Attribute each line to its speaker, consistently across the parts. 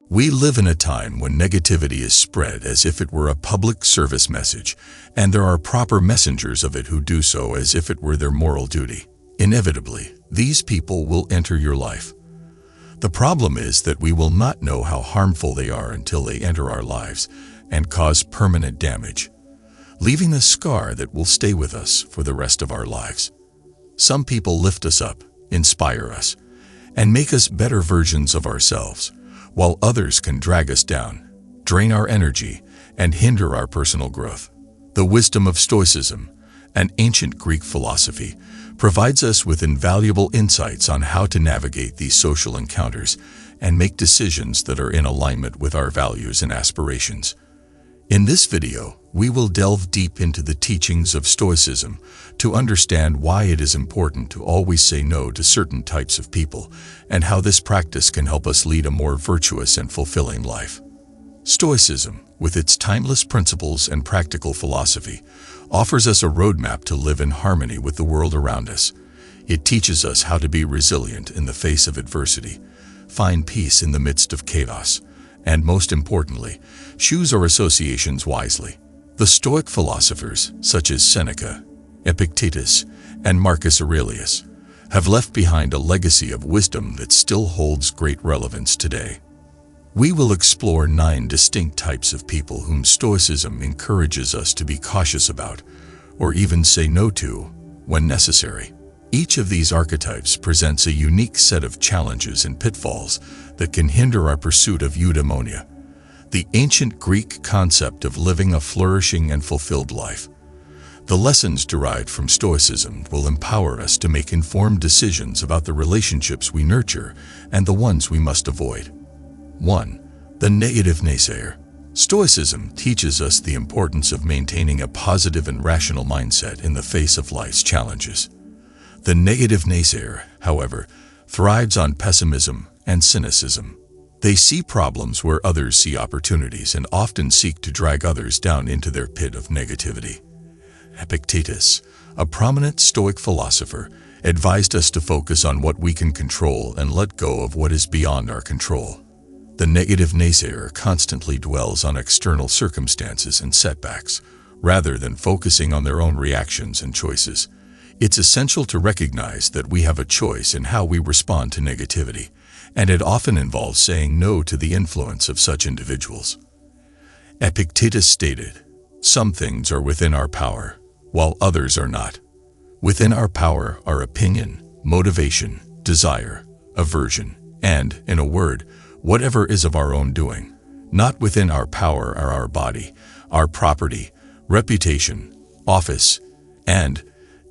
Speaker 1: We live in a time when negativity is spread as if it were a public service message, and there are proper messengers of it who do so as if it were their moral duty. Inevitably, these people will enter your life. The problem is that we will not know how harmful they are until they enter our lives and cause permanent damage, leaving a scar that will stay with us for the rest of our lives. Some people lift us up, inspire us, and make us better versions of ourselves, while others can drag us down, drain our energy, and hinder our personal growth. The wisdom of Stoicism, an ancient Greek philosophy, provides us with invaluable insights on how to navigate these social encounters and make decisions that are in alignment with our values and aspirations. In this video, we will delve deep into the teachings of Stoicism to understand why it is important to always say no to certain types of people and how this practice can help us lead a more virtuous and fulfilling life. Stoicism, with its timeless principles and practical philosophy, offers us a roadmap to live in harmony with the world around us. It teaches us how to be resilient in the face of adversity, find peace in the midst of chaos, and most importantly, choose our associations wisely. The Stoic philosophers, such as Seneca, Epictetus, and Marcus Aurelius, have left behind a legacy of wisdom that still holds great relevance today. We will explore 9 distinct types of people whom Stoicism encourages us to be cautious about, or even say no to, when necessary. Each of these archetypes presents a unique set of challenges and pitfalls that can hinder our pursuit of eudaimonia, the ancient Greek concept of living a flourishing and fulfilled life. The lessons derived from Stoicism will empower us to make informed decisions about the relationships we nurture and the ones we must avoid. 1. The negative naysayer. Stoicism teaches us the importance of maintaining a positive and rational mindset in the face of life's challenges. The negative naysayer, however, thrives on pessimism and cynicism. They see problems where others see opportunities and often seek to drag others down into their pit of negativity. Epictetus, a prominent Stoic philosopher, advised us to focus on what we can control and let go of what is beyond our control. The negative naysayer constantly dwells on external circumstances and setbacks, rather than focusing on their own reactions and choices. It's essential to recognize that we have a choice in how we respond to negativity, and it often involves saying no to the influence of such individuals. Epictetus stated, "Some things are within our power, while others are not. Within our power are opinion, motivation, desire, aversion, and, in a word, whatever is of our own doing. Not within our power are our body, our property, reputation, office, and,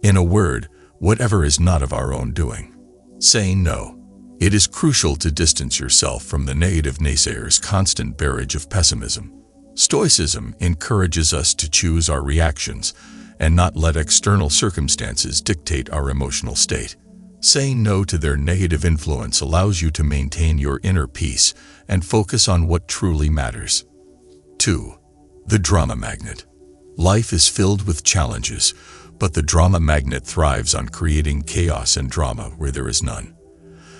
Speaker 1: in a word, whatever is not of our own doing." Saying no. It is crucial to distance yourself from the negative naysayer's constant barrage of pessimism. Stoicism encourages us to choose our reactions and not let external circumstances dictate our emotional state. Saying no to their negative influence allows you to maintain your inner peace and focus on what truly matters. 2. The drama magnet. Life is filled with challenges, but the drama magnet thrives on creating chaos and drama where there is none.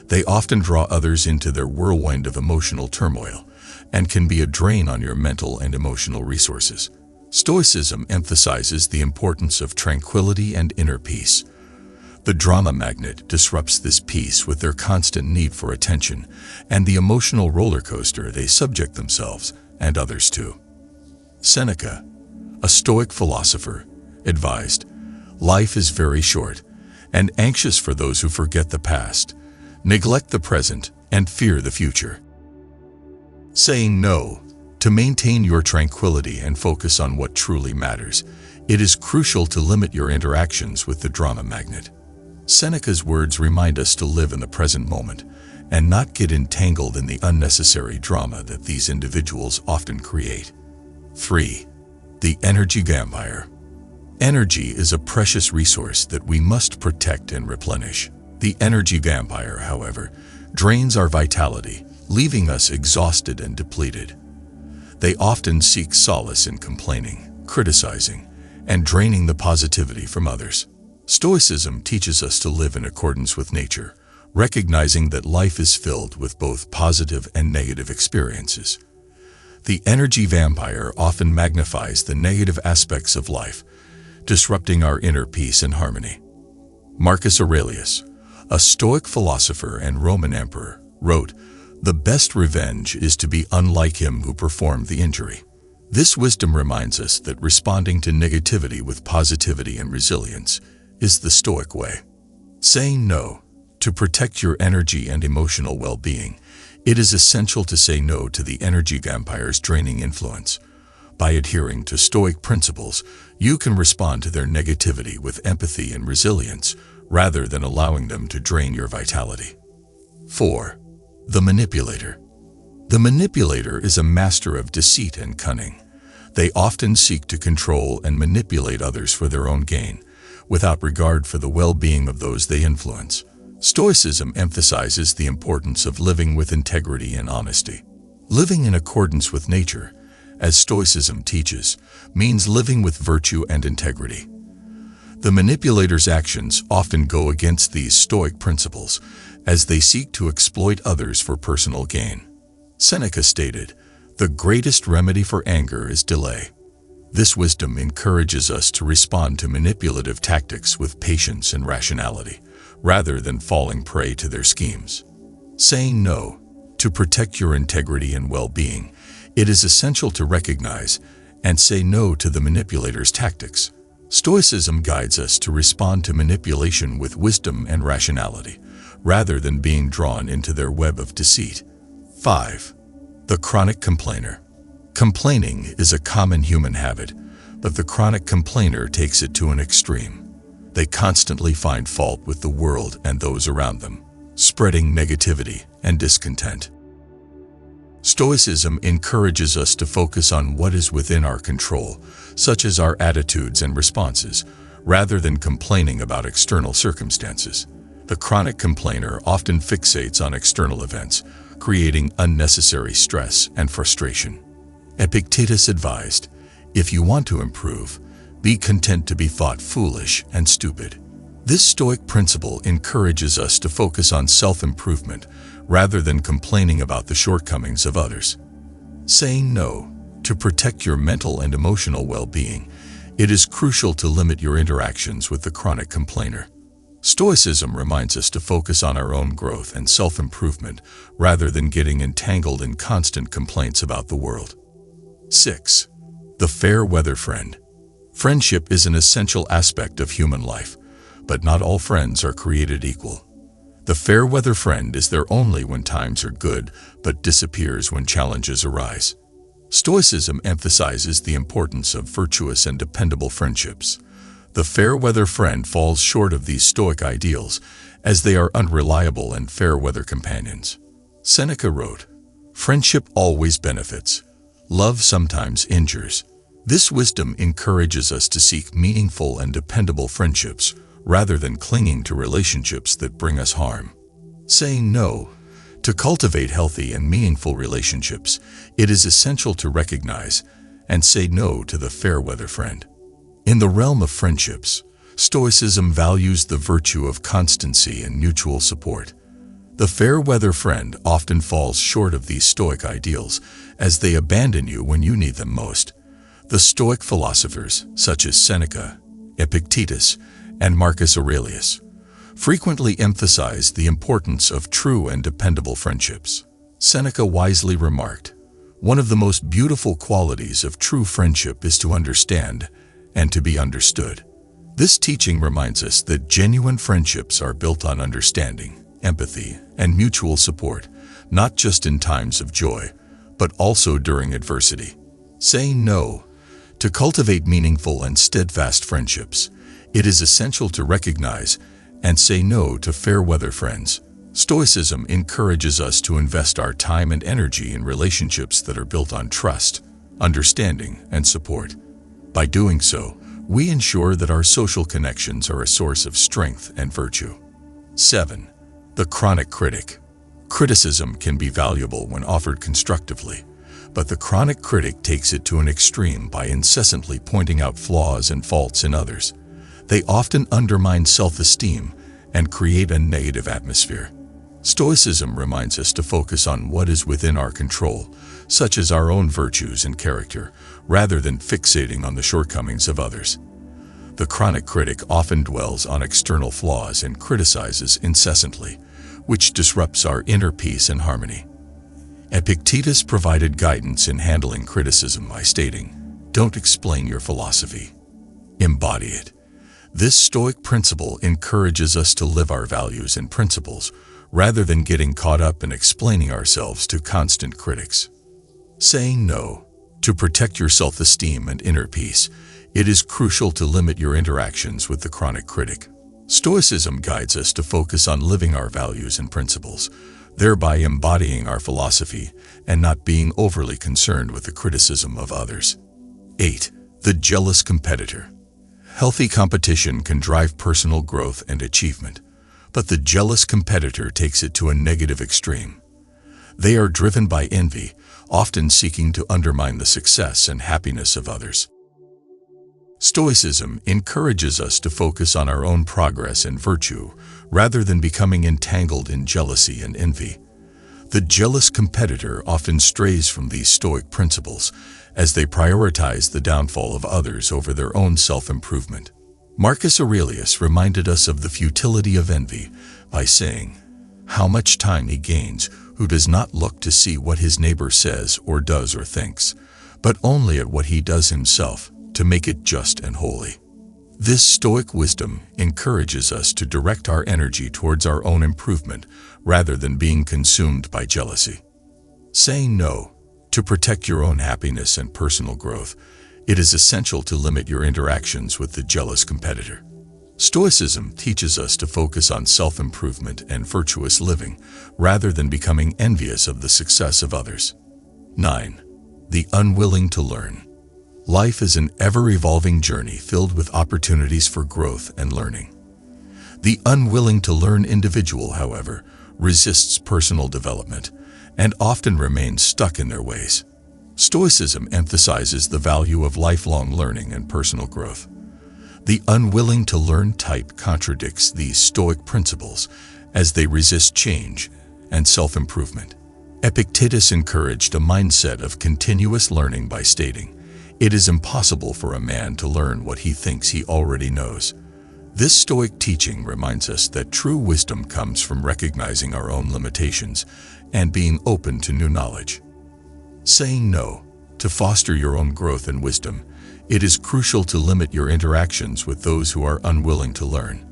Speaker 1: They often draw others into their whirlwind of emotional turmoil and can be a drain on your mental and emotional resources. Stoicism emphasizes the importance of tranquility and inner peace. The drama magnet disrupts this peace with their constant need for attention and the emotional roller coaster they subject themselves and others to. Seneca, a Stoic philosopher, advised, "Life is very short and anxious for those who forget the past, neglect the present, and fear the future." Saying no. To maintain your tranquility and focus on what truly matters, it is crucial to limit your interactions with the drama magnet. Seneca's words remind us to live in the present moment and not get entangled in the unnecessary drama that these individuals often create. 3. The energy vampire. Energy is a precious resource that we must protect and replenish. The energy vampire, however, drains our vitality, leaving us exhausted and depleted. They often seek solace in complaining, criticizing, and draining the positivity from others. Stoicism teaches us to live in accordance with nature, recognizing that life is filled with both positive and negative experiences. The energy vampire often magnifies the negative aspects of life, disrupting our inner peace and harmony. Marcus Aurelius, a Stoic philosopher and Roman emperor, wrote, "The best revenge is to be unlike him who performed the injury." This wisdom reminds us that responding to negativity with positivity and resilience is the Stoic way. Saying no. To protect your energy and emotional well-being, it is essential to say no to the energy vampire's draining influence. By adhering to Stoic principles, you can respond to their negativity with empathy and resilience, rather than allowing them to drain your vitality. 4. The manipulator. The manipulator is a master of deceit and cunning. They often seek to control and manipulate others for their own gain, without regard for the well-being of those they influence. Stoicism emphasizes the importance of living with integrity and honesty. Living in accordance with nature, as Stoicism teaches, means living with virtue and integrity. The manipulator's actions often go against these Stoic principles, as they seek to exploit others for personal gain. Seneca stated, "The greatest remedy for anger is delay." This wisdom encourages us to respond to manipulative tactics with patience and rationality, rather than falling prey to their schemes. Saying no. To protect your integrity and well-being, it is essential to recognize and say no to the manipulator's tactics. Stoicism guides us to respond to manipulation with wisdom and rationality, rather than being drawn into their web of deceit. 5. The chronic complainer. Complaining is a common human habit, but the chronic complainer takes it to an extreme. They constantly find fault with the world and those around them, spreading negativity and discontent. Stoicism encourages us to focus on what is within our control, such as our attitudes and responses, rather than complaining about external circumstances. The chronic complainer often fixates on external events, creating unnecessary stress and frustration. Epictetus advised, "If you want to improve, be content to be thought foolish and stupid." This Stoic principle encourages us to focus on self-improvement rather than complaining about the shortcomings of others. Saying no. To protect your mental and emotional well-being, it is crucial to limit your interactions with the chronic complainer. Stoicism reminds us to focus on our own growth and self-improvement rather than getting entangled in constant complaints about the world. 6. The fair weather friend. Friendship is an essential aspect of human life, but not all friends are created equal. The fair weather friend is there only when times are good, but disappears when challenges arise. Stoicism emphasizes the importance of virtuous and dependable friendships. The fair weather friend falls short of these Stoic ideals, as they are unreliable and fair weather companions. Seneca wrote, "Friendship always benefits. Love sometimes injures." This wisdom encourages us to seek meaningful and dependable friendships, rather than clinging to relationships that bring us harm. Saying no. To cultivate healthy and meaningful relationships, it is essential to recognize and say no to the fair weather friend. In the realm of friendships, Stoicism values the virtue of constancy and mutual support. The fair weather friend often falls short of these Stoic ideals, as they abandon you when you need them most. The Stoic philosophers, such as Seneca, Epictetus, and Marcus Aurelius, frequently emphasize the importance of true and dependable friendships. Seneca wisely remarked, "One of the most beautiful qualities of true friendship is to understand and to be understood." This teaching reminds us that genuine friendships are built on understanding, empathy, and mutual support, not just in times of joy, but also during adversity. Saying no. To cultivate meaningful and steadfast friendships, it is essential to recognize and say no to fair weather friends. Stoicism encourages us to invest our time and energy in relationships that are built on trust, understanding, and support. By doing so, we ensure that our social connections are a source of strength and virtue. 7. The chronic critic. Criticism can be valuable when offered constructively, but the chronic critic takes it to an extreme by incessantly pointing out flaws and faults in others. They often undermine self-esteem and create a negative atmosphere. Stoicism reminds us to focus on what is within our control, such as our own virtues and character, rather than fixating on the shortcomings of others. The chronic critic often dwells on external flaws and criticizes incessantly, which disrupts our inner peace and harmony. Epictetus provided guidance in handling criticism by stating, "Don't explain your philosophy. Embody it." This Stoic principle encourages us to live our values and principles, rather than getting caught up in explaining ourselves to constant critics. Saying no. To protect your self-esteem and inner peace, it is crucial to limit your interactions with the chronic critic. Stoicism guides us to focus on living our values and principles, thereby embodying our philosophy and not being overly concerned with the criticism of others. 8. The jealous competitor. Healthy competition can drive personal growth and achievement, but the jealous competitor takes it to a negative extreme. They are driven by envy, often seeking to undermine the success and happiness of others. Stoicism encourages us to focus on our own progress and virtue, rather than becoming entangled in jealousy and envy. The jealous competitor often strays from these Stoic principles, as they prioritize the downfall of others over their own self-improvement. Marcus Aurelius reminded us of the futility of envy by saying, "How much time he gains who does not look to see what his neighbor says or does or thinks, but only at what he does himself, to make it just and holy." This Stoic wisdom encourages us to direct our energy towards our own improvement rather than being consumed by jealousy. Saying no. To protect your own happiness and personal growth, it is essential to limit your interactions with the jealous competitor. Stoicism teaches us to focus on self-improvement and virtuous living, rather than becoming envious of the success of others. 9. The unwilling to learn. Life is an ever-evolving journey filled with opportunities for growth and learning. The unwilling to learn individual, however, resists personal development and often remains stuck in their ways. Stoicism emphasizes the value of lifelong learning and personal growth. The unwilling to learn type contradicts these Stoic principles, as they resist change and self-improvement. Epictetus encouraged a mindset of continuous learning by stating, "It is impossible for a man to learn what he thinks he already knows." This Stoic teaching reminds us that true wisdom comes from recognizing our own limitations and being open to new knowledge. Saying no. To foster your own growth and wisdom, it is crucial to limit your interactions with those who are unwilling to learn.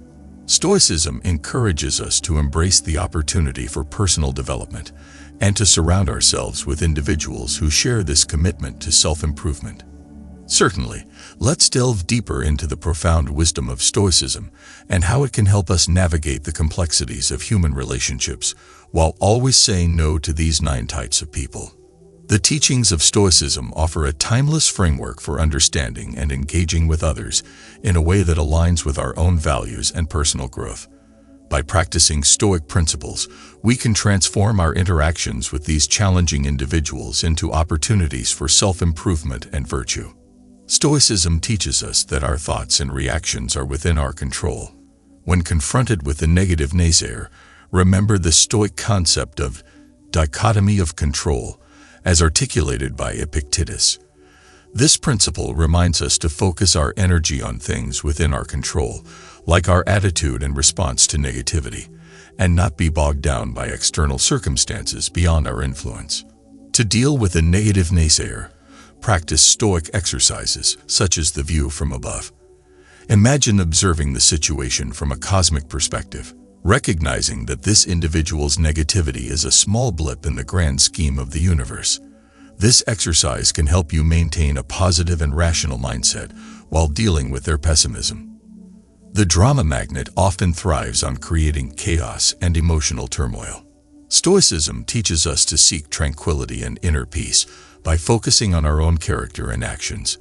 Speaker 1: Stoicism encourages us to embrace the opportunity for personal development and to surround ourselves with individuals who share this commitment to self-improvement. Certainly, let's delve deeper into the profound wisdom of Stoicism and how it can help us navigate the complexities of human relationships while always saying no to these 9 types of people. The teachings of Stoicism offer a timeless framework for understanding and engaging with others in a way that aligns with our own values and personal growth. By practicing Stoic principles, we can transform our interactions with these challenging individuals into opportunities for self-improvement and virtue. Stoicism teaches us that our thoughts and reactions are within our control. When confronted with a negative naysayer, remember the Stoic concept of dichotomy of control, as articulated by Epictetus. This principle reminds us to focus our energy on things within our control, like our attitude and response to negativity, and not be bogged down by external circumstances beyond our influence. To deal with a negative naysayer, practice Stoic exercises, such as the view from above. Imagine observing the situation from a cosmic perspective, recognizing that this individual's negativity is a small blip in the grand scheme of the universe. This exercise can help you maintain a positive and rational mindset while dealing with their pessimism. The drama magnet often thrives on creating chaos and emotional turmoil. Stoicism teaches us to seek tranquility and inner peace by focusing on our own character and actions.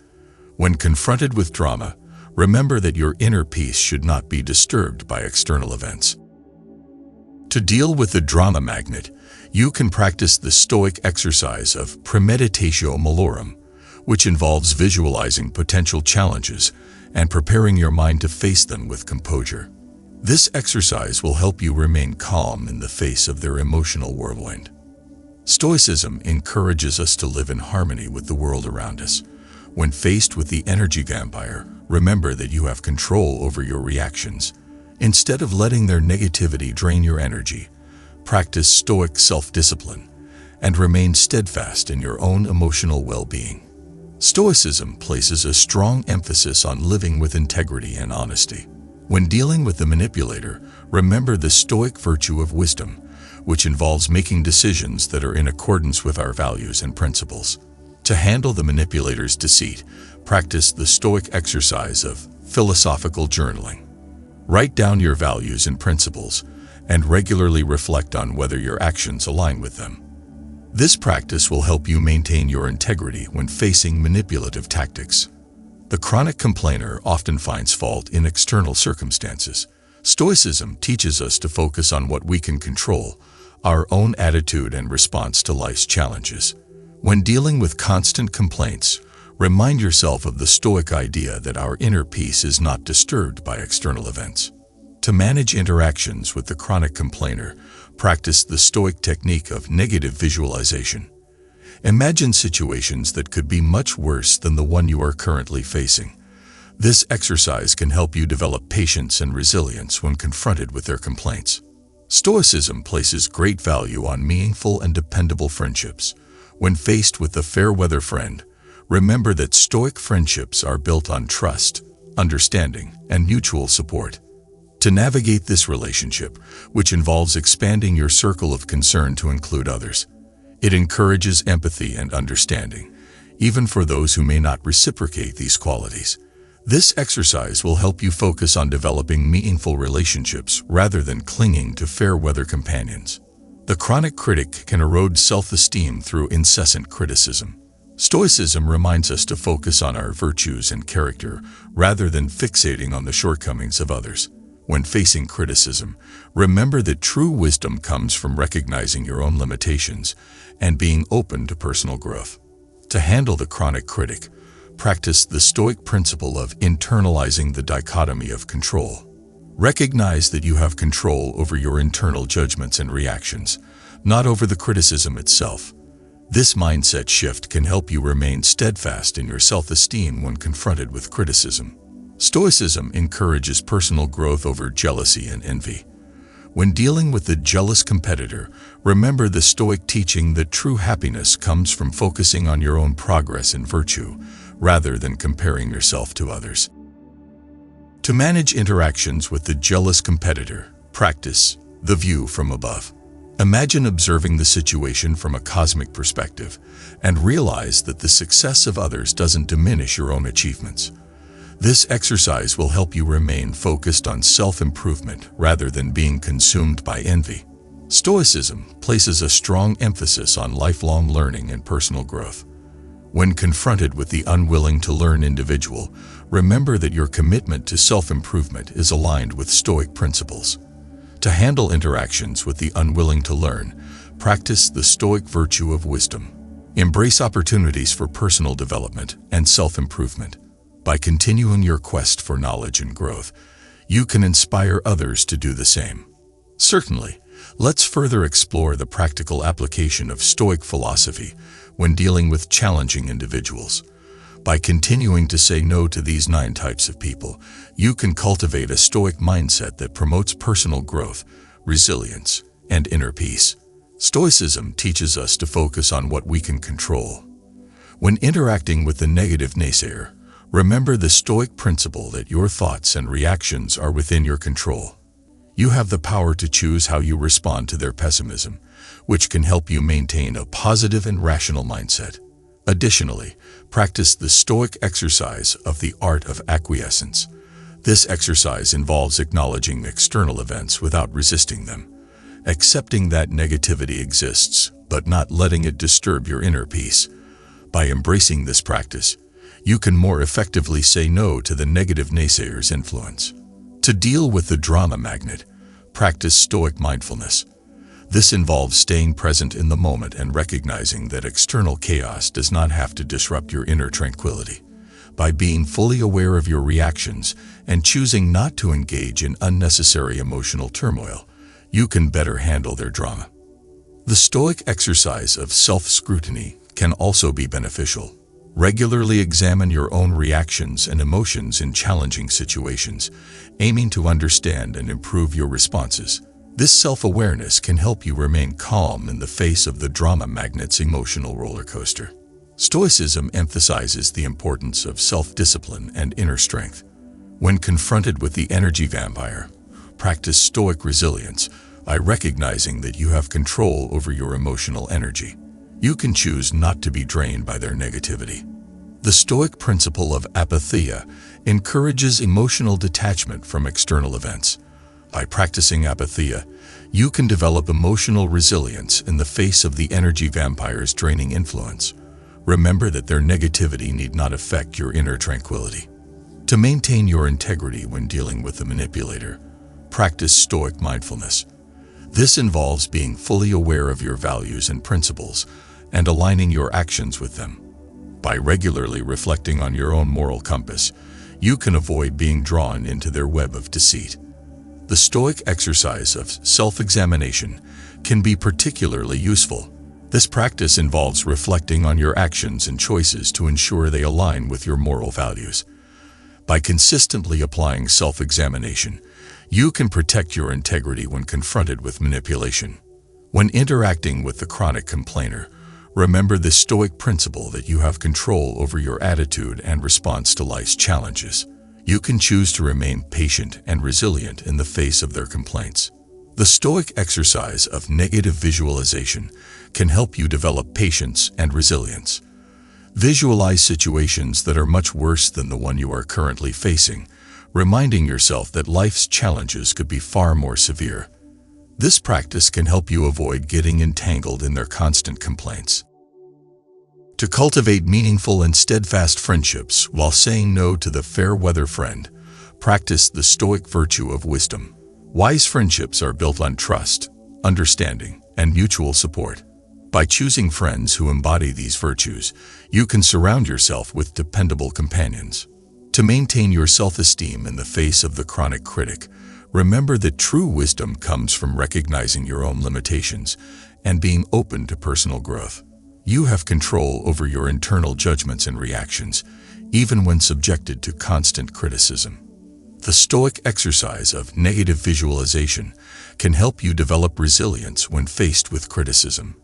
Speaker 1: When confronted with drama, remember that your inner peace should not be disturbed by external events. To deal with the drama magnet, you can practice the Stoic exercise of premeditatio malorum, which involves visualizing potential challenges and preparing your mind to face them with composure. This exercise will help you remain calm in the face of their emotional whirlwind. Stoicism encourages us to live in harmony with the world around us. When faced with the energy vampire, remember that you have control over your reactions. Instead of letting their negativity drain your energy, practice Stoic self-discipline and remain steadfast in your own emotional well-being. Stoicism places a strong emphasis on living with integrity and honesty. When dealing with the manipulator, remember the Stoic virtue of wisdom, which involves making decisions that are in accordance with our values and principles. To handle the manipulator's deceit, practice the Stoic exercise of philosophical journaling. Write down your values and principles, and regularly reflect on whether your actions align with them. This practice will help you maintain your integrity when facing manipulative tactics. The chronic complainer often finds fault in external circumstances. Stoicism teaches us to focus on what we can control, our own attitude and response to life's challenges. When dealing with constant complaints, remind yourself of the Stoic idea that our inner peace is not disturbed by external events. To manage interactions with the chronic complainer, practice the Stoic technique of negative visualization. Imagine situations that could be much worse than the one you are currently facing. This exercise can help you develop patience and resilience when confronted with their complaints. Stoicism places great value on meaningful and dependable friendships. When faced with a fair-weather friend, remember that Stoic friendships are built on trust, understanding, and mutual support. To navigate this relationship, which involves expanding your circle of concern to include others, it encourages empathy and understanding, even for those who may not reciprocate these qualities. This exercise will help you focus on developing meaningful relationships rather than clinging to fair-weather companions. The chronic critic can erode self-esteem through incessant criticism. Stoicism reminds us to focus on our virtues and character rather than fixating on the shortcomings of others. When facing criticism, remember that true wisdom comes from recognizing your own limitations and being open to personal growth. To handle the chronic critic, practice the Stoic principle of internalizing the dichotomy of control. Recognize that you have control over your internal judgments and reactions, not over the criticism itself. This mindset shift can help you remain steadfast in your self-esteem when confronted with criticism. Stoicism encourages personal growth over jealousy and envy. When dealing with the jealous competitor, remember the Stoic teaching that true happiness comes from focusing on your own progress and virtue, rather than comparing yourself to others. To manage interactions with the jealous competitor, practice the view from above. Imagine observing the situation from a cosmic perspective and realize that the success of others doesn't diminish your own achievements. This exercise will help you remain focused on self-improvement rather than being consumed by envy. Stoicism places a strong emphasis on lifelong learning and personal growth. When confronted with the unwilling to learn individual, remember that your commitment to self-improvement is aligned with Stoic principles. To handle interactions with the unwilling to learn, practice the Stoic virtue of wisdom. Embrace opportunities for personal development and self-improvement. By continuing your quest for knowledge and growth, you can inspire others to do the same. Certainly, let's further explore the practical application of Stoic philosophy when dealing with challenging individuals. By continuing to say no to these 9 types of people, you can cultivate a Stoic mindset that promotes personal growth, resilience, and inner peace. Stoicism teaches us to focus on what we can control. When interacting with the negative naysayer, remember the Stoic principle that your thoughts and reactions are within your control. You have the power to choose how you respond to their pessimism, which can help you maintain a positive and rational mindset. Additionally, practice the Stoic exercise of the art of acquiescence. This exercise involves acknowledging external events without resisting them, accepting that negativity exists, but not letting it disturb your inner peace. By embracing this practice, you can more effectively say no to the negative naysayer's influence. To deal with the drama magnet, practice Stoic mindfulness. This involves staying present in the moment and recognizing that external chaos does not have to disrupt your inner tranquility. By being fully aware of your reactions and choosing not to engage in unnecessary emotional turmoil, you can better handle their drama. The Stoic exercise of self-scrutiny can also be beneficial. Regularly examine your own reactions and emotions in challenging situations, aiming to understand and improve your responses. This self-awareness can help you remain calm in the face of the drama magnet's emotional roller coaster. Stoicism emphasizes the importance of self-discipline and inner strength. When confronted with the energy vampire, practice Stoic resilience by recognizing that you have control over your emotional energy. You can choose not to be drained by their negativity. The Stoic principle of apatheia encourages emotional detachment from external events. By practicing apatheia, you can develop emotional resilience in the face of the energy vampire's draining influence. Remember that their negativity need not affect your inner tranquility. To maintain your integrity when dealing with the manipulator, practice Stoic mindfulness. This involves being fully aware of your values and principles and aligning your actions with them. By regularly reflecting on your own moral compass, you can avoid being drawn into their web of deceit. The Stoic exercise of self-examination can be particularly useful. This practice involves reflecting on your actions and choices to ensure they align with your moral values. By consistently applying self-examination, you can protect your integrity when confronted with manipulation. When interacting with the chronic complainer, remember the Stoic principle that you have control over your attitude and response to life's challenges. You can choose to remain patient and resilient in the face of their complaints. The Stoic exercise of negative visualization can help you develop patience and resilience. Visualize situations that are much worse than the one you are currently facing, reminding yourself that life's challenges could be far more severe. This practice can help you avoid getting entangled in their constant complaints. To cultivate meaningful and steadfast friendships while saying no to the fair-weather friend, practice the Stoic virtue of wisdom. Wise friendships are built on trust, understanding, and mutual support. By choosing friends who embody these virtues, you can surround yourself with dependable companions. To maintain your self-esteem in the face of the chronic critic, remember that true wisdom comes from recognizing your own limitations and being open to personal growth. You have control over your internal judgments and reactions, even when subjected to constant criticism. The Stoic exercise of negative visualization can help you develop resilience when faced with criticism.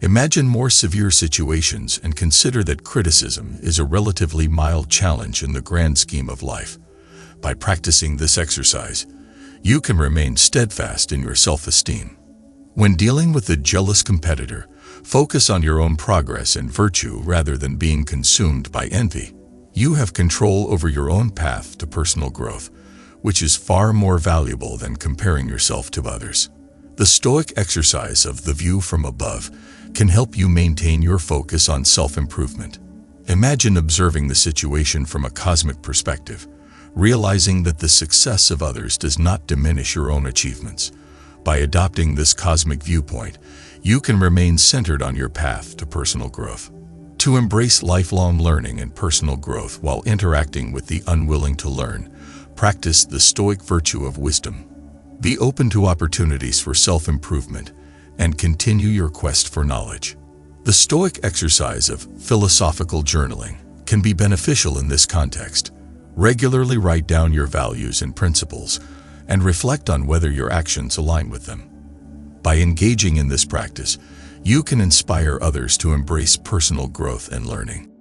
Speaker 1: Imagine more severe situations and consider that criticism is a relatively mild challenge in the grand scheme of life. By practicing this exercise, you can remain steadfast in your self-esteem. When dealing with a jealous competitor, focus on your own progress and virtue rather than being consumed by envy. You have control over your own path to personal growth, which is far more valuable than comparing yourself to others. The Stoic exercise of the view from above can help you maintain your focus on self-improvement. Imagine observing the situation from a cosmic perspective, realizing that the success of others does not diminish your own achievements. By adopting this cosmic viewpoint, you can remain centered on your path to personal growth. To embrace lifelong learning and personal growth while interacting with the unwilling to learn, practice the Stoic virtue of wisdom. Be open to opportunities for self-improvement and continue your quest for knowledge. The Stoic exercise of philosophical journaling can be beneficial in this context. Regularly write down your values and principles and reflect on whether your actions align with them. By engaging in this practice, you can inspire others to embrace personal growth and learning.